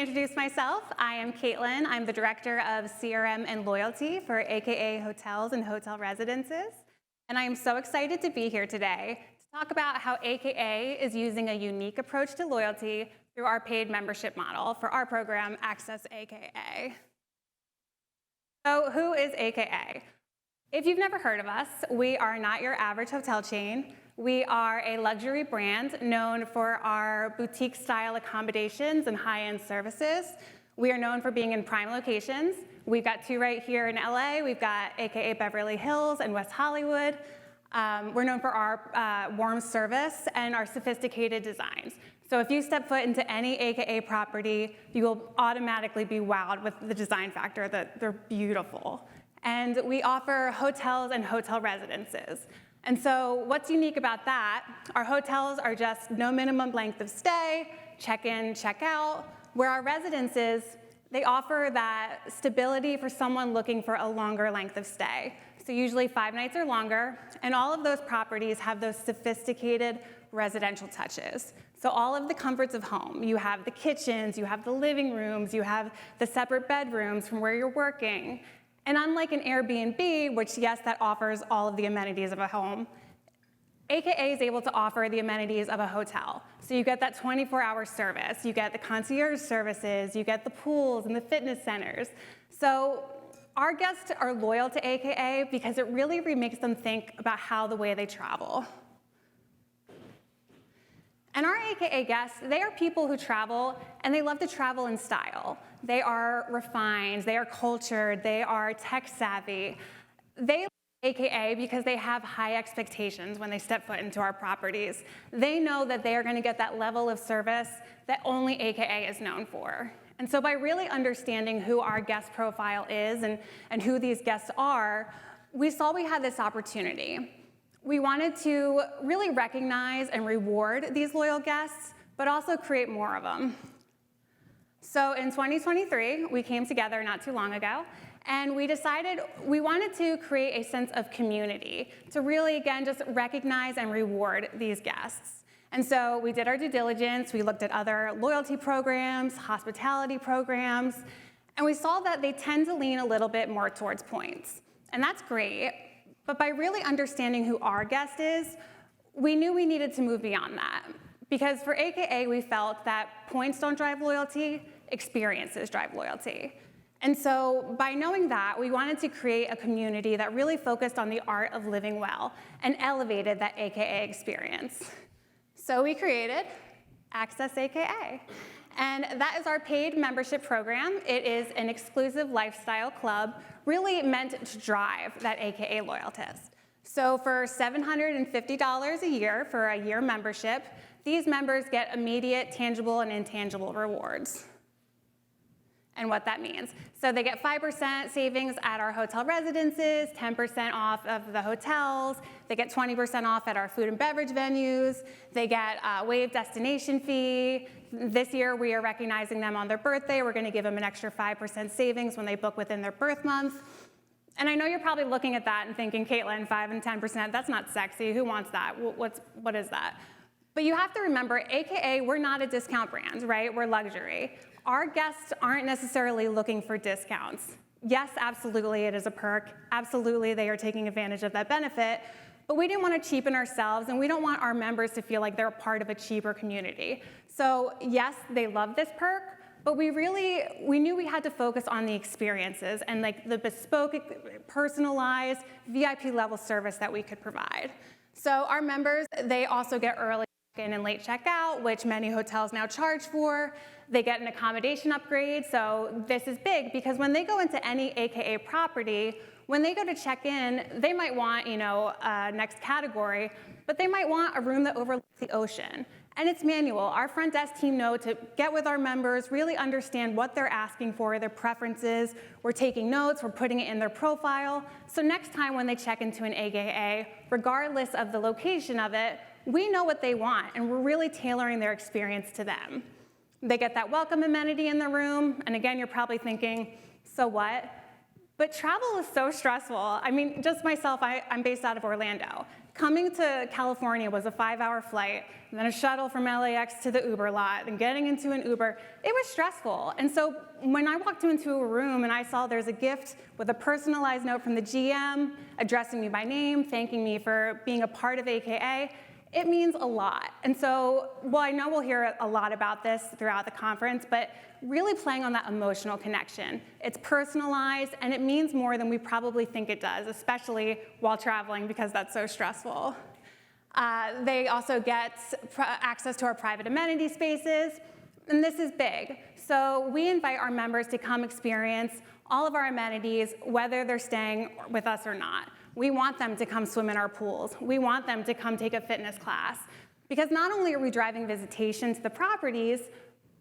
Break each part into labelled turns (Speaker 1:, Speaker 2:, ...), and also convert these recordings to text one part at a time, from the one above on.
Speaker 1: introduce myself. I am Caitlin. I'm the Director of CRM and Loyalty for AKA Hotels and Hotel Residences. And I am so excited to be here today to talk about how AKA is using a unique approach to loyalty through our paid membership model for our program, Access AKA. So who is AKA? If you've never heard of us, we are not your average hotel chain. We are a luxury brand known for our boutique-style accommodations and high-end services. We are known for being in prime locations. We've got two right here in LA. We've got AKA Beverly Hills and West Hollywood. We're known for our warm service and our sophisticated designs. So if you step foot into any AKA property, you will automatically be wowed with the design factor that they're beautiful. And we offer hotels and hotel residences. And so what's unique about that, our hotels are just no minimum length of stay, check-in, check-out, where our residences, they offer that stability for someone looking for a longer length of stay. So usually 5 nights or longer, and all of those properties have those sophisticated residential touches. So all of the comforts of home, you have the kitchens, you have the living rooms, you have the separate bedrooms from where you're working. And unlike an Airbnb, which yes, that offers all of the amenities of a home, AKA is able to offer the amenities of a hotel. So you get that 24-hour service, you get the concierge services, you get the pools and the fitness centers. So our guests are loyal to AKA because it really makes them think about how the way they travel. And our AKA guests, they are people who travel, and they love to travel in style. They are refined, they are cultured, they are tech savvy. They love AKA because they have high expectations when they step foot into our properties. They know that they are going to get that level of service that only AKA is known for. And so by really understanding who our guest profile is and who these guests are, we saw we had this opportunity. We wanted to really recognize and reward these loyal guests, but also create more of them. So in 2023, we came together not too long ago, and we decided we wanted to create a sense of community to really, again, just recognize and reward these guests. And so we did our due diligence, we looked at other loyalty programs, hospitality programs, and we saw that they tend to lean a little bit more towards points. And that's great. But by really understanding who our guest is, we knew we needed to move beyond that. Because for AKA, we felt that points don't drive loyalty, experiences drive loyalty. And so by knowing that, we wanted to create a community that really focused on the art of living well and elevated that AKA experience. So we created Access AKA. And that is our paid membership program. It is an exclusive lifestyle club really meant to drive that AKA loyalist. So for $750 a year for a year membership, these members get immediate tangible and intangible rewards. And what that means. So they get 5% savings at our hotel residences, 10% off of the hotels, they get 20% off at our food and beverage venues, they get a waived destination fee. This year we are recognizing them on their birthday. We're going to give them an extra 5% savings when they book within their birth month. And I know you're probably looking at that and thinking, Caitlin, 5 and 10%, that's not sexy. Who wants that? What is that? But you have to remember, AKA, we're not a discount brand, right? We're luxury. Our guests aren't necessarily looking for discounts. Yes, absolutely, it is a perk. Absolutely, they are taking advantage of that benefit. But we didn't want to cheapen ourselves, and we don't want our members to feel like they're a part of a cheaper community. So yes, they love this perk, but we knew we had to focus on the experiences and like the bespoke, personalized, VIP level service that we could provide. So our members, they also get early check-in and late checkout, which many hotels now charge for. They get an accommodation upgrade, so this is big because when they go into any AKA property, when they go to check in, they might want, next category, but they might want a room that overlooks the ocean. And it's manual. Our front desk team know to get with our members, really understand what they're asking for, their preferences. We're taking notes, we're putting it in their profile. So next time when they check into an AKA, regardless of the location of it, we know what they want, and we're really tailoring their experience to them. They get that welcome amenity in the room, and again, you're probably thinking, so what? But travel is so stressful. I mean, just myself, I'm based out of Orlando. Coming to California was a 5-hour flight, and then a shuttle from LAX to the Uber lot, and getting into an Uber, it was stressful. And so when I walked into a room and I saw there's a gift with a personalized note from the GM, addressing me by name, thanking me for being a part of AKA, it means a lot. And so, well, I know we'll hear a lot about this throughout the conference, but really playing on that emotional connection. It's personalized, and it means more than we probably think it does, especially while traveling, because that's so stressful. They also get access to our private amenity spaces, and this is big. So we invite our members to come experience all of our amenities, whether they're staying with us or not. We want them to come swim in our pools. We want them to come take a fitness class. Because not only are we driving visitation to the properties,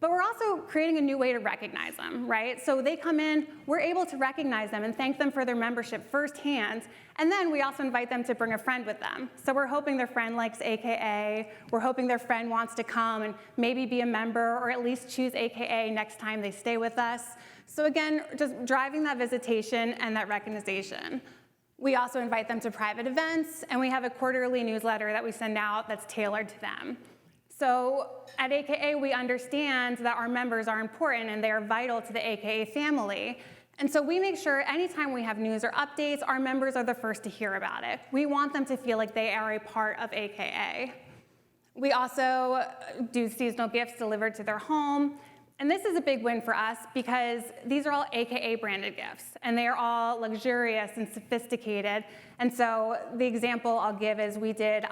Speaker 1: but we're also creating a new way to recognize them, right? So they come in, we're able to recognize them and thank them for their membership firsthand, and then we also invite them to bring a friend with them. So we're hoping their friend likes AKA, we're hoping their friend wants to come and maybe be a member or at least choose AKA next time they stay with us. So again, just driving that visitation and that recognition. We also invite them to private events, and we have a quarterly newsletter that we send out that's tailored to them. So at AKA, we understand that our members are important and they are vital to the AKA family. And so we make sure anytime we have news or updates, our members are the first to hear about it. We want them to feel like they are a part of AKA. We also do seasonal gifts delivered to their home. And this is a big win for us because these are all AKA branded gifts, and they are all luxurious and sophisticated. And so the example I'll give is we did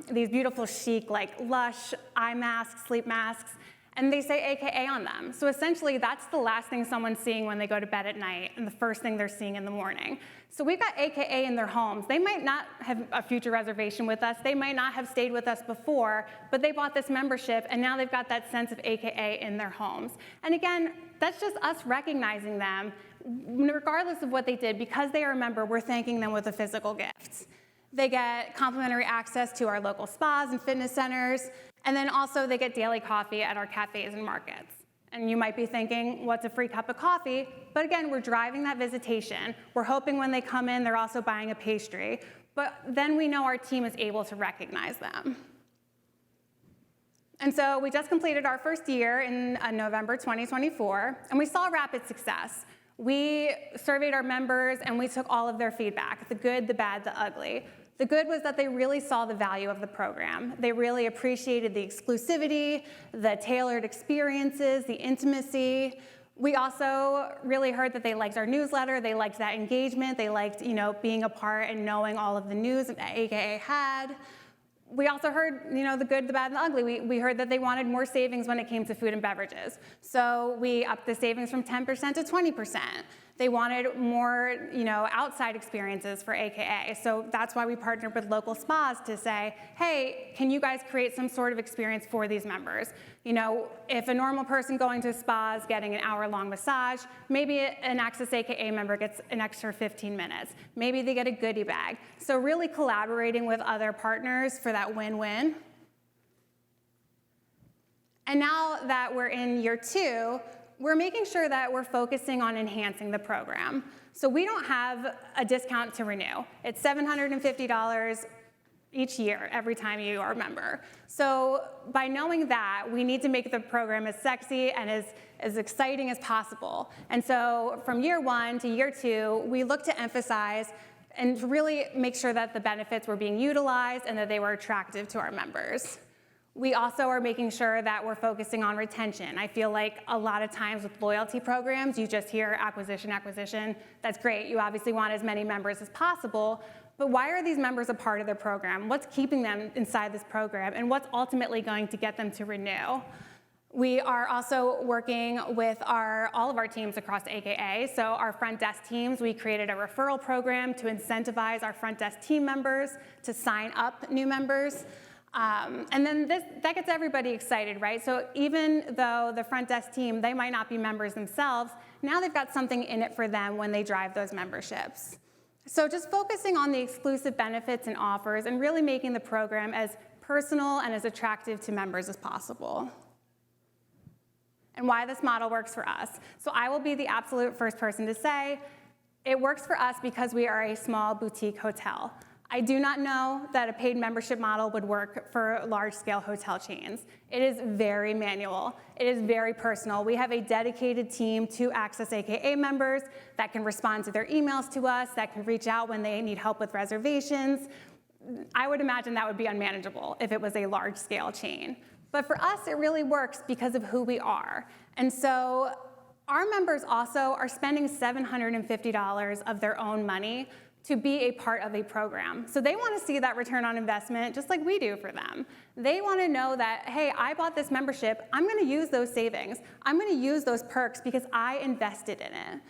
Speaker 1: these beautiful chic, like Lush eye masks, sleep masks, and they say AKA on them. So essentially, that's the last thing someone's seeing when they go to bed at night and the first thing they're seeing in the morning. So we've got AKA in their homes. They might not have a future reservation with us. They might not have stayed with us before, but they bought this membership, and now they've got that sense of AKA in their homes. And again, that's just us recognizing them, regardless of what they did. Because they are a member, we're thanking them with a physical gift. They get complimentary access to our local spas and fitness centers, and then also they get daily coffee at our cafes and markets. And you might be thinking, what's a free cup of coffee? But again, we're driving that visitation. We're hoping when they come in, they're also buying a pastry. But then we know our team is able to recognize them. And so we just completed our first year in November 2024, and we saw rapid success. We surveyed our members, and we took all of their feedback, the good, the bad, the ugly. The good was that they really saw the value of the program. They really appreciated the exclusivity, the tailored experiences, the intimacy. We also really heard that they liked our newsletter. They liked that engagement. They liked, being a part and knowing all of the news that AKA had. We also heard, the good, the bad, and the ugly. We heard that they wanted more savings when it came to food and beverages. So we upped the savings from 10% to 20%. They wanted more, outside experiences for AKA. So that's why we partnered with local spas to say, hey, can you guys create some sort of experience for these members? If a normal person going to a spa is getting an hour-long massage, maybe an Access AKA member gets an extra 15 minutes. Maybe they get a goodie bag. So really collaborating with other partners for that win-win. And now that we're in year 2, we're making sure that we're focusing on enhancing the program. So we don't have a discount to renew. It's $750 each year, every time you are a member. So by knowing that, we need to make the program as sexy and as exciting as possible. And so from year 1 to year 2, we look to emphasize and to really make sure that the benefits were being utilized and that they were attractive to our members. We also are making sure that we're focusing on retention. I feel like a lot of times with loyalty programs, you just hear acquisition, acquisition. That's great. You obviously want as many members as possible, but why are these members a part of their program? What's keeping them inside this program, and what's ultimately going to get them to renew? We are also working with all of our teams across AKA. So our front desk teams, we created a referral program to incentivize our front desk team members to sign up new members. And then that gets everybody excited, right? So even though the front desk team, they might not be members themselves, now they've got something in it for them when they drive those memberships. So just focusing on the exclusive benefits and offers and really making the program as personal and as attractive to members as possible. And why this model works for us. So I will be the absolute first person to say, It works for us because we are a small boutique hotel. I do not know that a paid membership model would work for large-scale hotel chains. It is very manual. It is very personal. We have a dedicated team to Access AKA members that can respond to their emails to us, that can reach out when they need help with reservations. I would imagine that would be unmanageable if it was a large-scale chain. But for us, it really works because of who we are. And so our members also are spending $750 of their own money to be a part of a program. So they want to see that return on investment just like we do for them. They want to know that, hey, I bought this membership, I'm going to use those savings. I'm going to use those perks because I invested in it.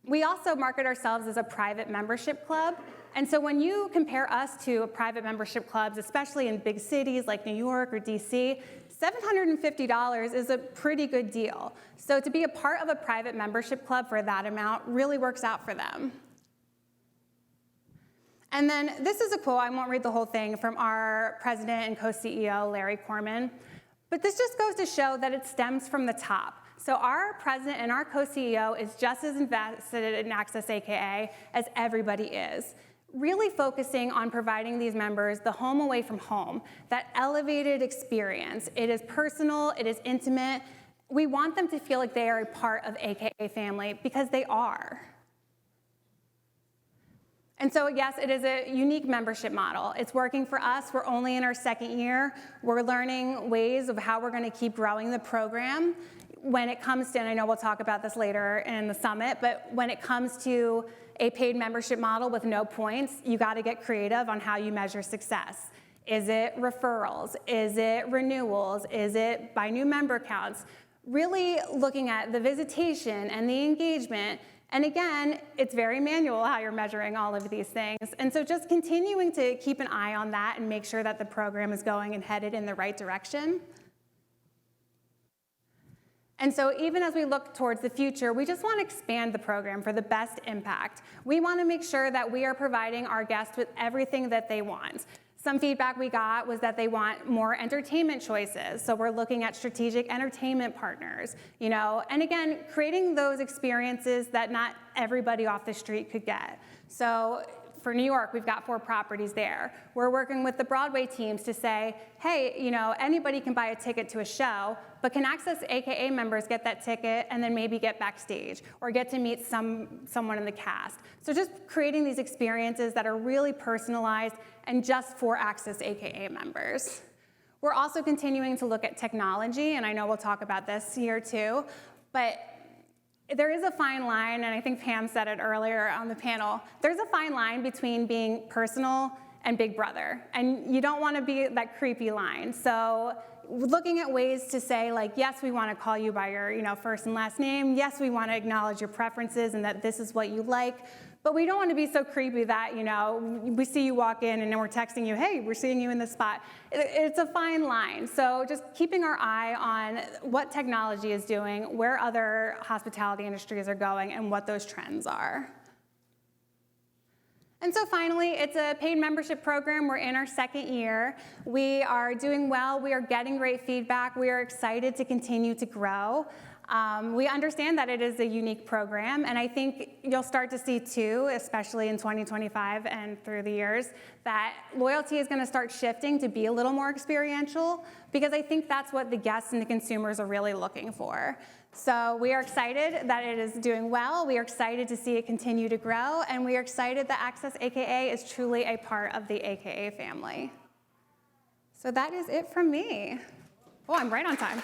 Speaker 1: We also market ourselves as a private membership club. And so when you compare us to private membership clubs, especially in big cities like New York or DC, $750 is a pretty good deal. So to be a part of a private membership club for that amount really works out for them. And then this is a quote, I won't read the whole thing, from our president and co-CEO, Larry Corman. But this just goes to show that it stems from the top. So our president and our co-CEO is just as invested in Access AKA as everybody is. Really focusing on providing these members the home away from home, that elevated experience. It is personal, it is intimate. We want them to feel like they are a part of AKA family because they are. And so yes, it is a unique membership model. It's working for us. We're only in our second year. We're learning ways of how we're going to keep growing the program. When it comes to, and I know we'll talk about this later in the summit, but when it comes to a paid membership model with no points, you got to get creative on how you measure success. Is it referrals? Is it renewals? Is it by new member counts? Really looking at the visitation and the engagement. And again, it's very manual how you're measuring all of these things. And so just continuing to keep an eye on that and make sure that the program is going and headed in the right direction. And so even as we look towards the future, we just want to expand the program for the best impact. We want to make sure that we are providing our guests with everything that they want. Some feedback we got was that they want more entertainment choices. So we're looking at strategic entertainment partners, and again, creating those experiences that not everybody off the street could get. So for New York, we've got 4 properties there. We're working with the Broadway teams to say, hey, anybody can buy a ticket to a show, but can Access AKA members get that ticket and then maybe get backstage or get to meet someone in the cast? So just creating these experiences that are really personalized and just for Access AKA members. We're also continuing to look at technology, and I know we'll talk about this here too, but there is a fine line, and I think Pam said it earlier on the panel, there's a fine line between being personal and Big Brother, and you don't want to be that creepy line. So looking at ways to say, like, yes, we want to call you by your first and last name, yes, we want to acknowledge your preferences and that this is what you like, but we don't want to be so creepy that, we see you walk in and then we're texting you, hey, we're seeing you in this spot. It's a fine line. So just keeping our eye on what technology is doing, where other hospitality industries are going, and what those trends are. And so finally, it's a paid membership program. We're in our second year. We are doing well. We are getting great feedback. We are excited to continue to grow. We understand that it is a unique program, and I think you'll start to see too, especially in 2025 and through the years, that loyalty is going to start shifting to be a little more experiential, because I think that's what the guests and the consumers are really looking for. So we are excited that it is doing well. We are excited to see it continue to grow, and we are excited that Access AKA is truly a part of the AKA family. So that is it from me. Oh, I'm right on time.